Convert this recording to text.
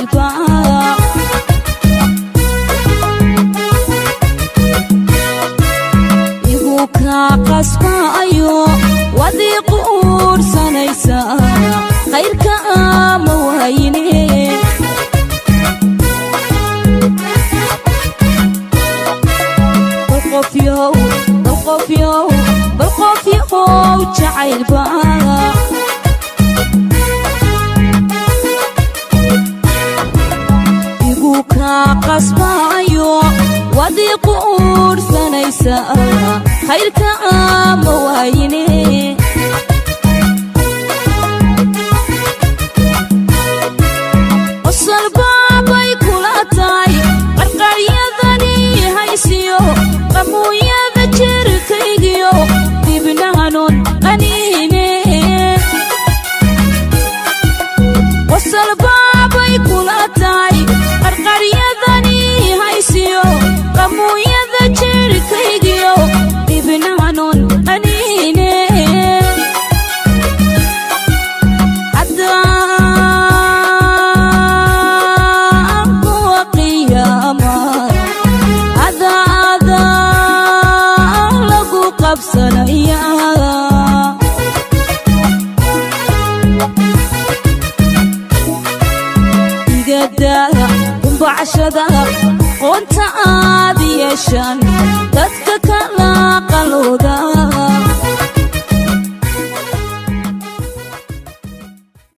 jacaylba igu ka qasbayo wadii quursanaysa khayrka ma wayne بالقفيو jacaylba igu ka qasbayo wadii quursanaysa khayrka ma wayne wasalbaabay kula tahay qarqaryadani haysiyo qamuuyada jirkaygiyo dibnahanon qaniine wasalbaabay kula tahay qarqaryadani haysiyo qamuuyada jirkaygiyo dibnahanon qaniine عشدا قنت عادي يشان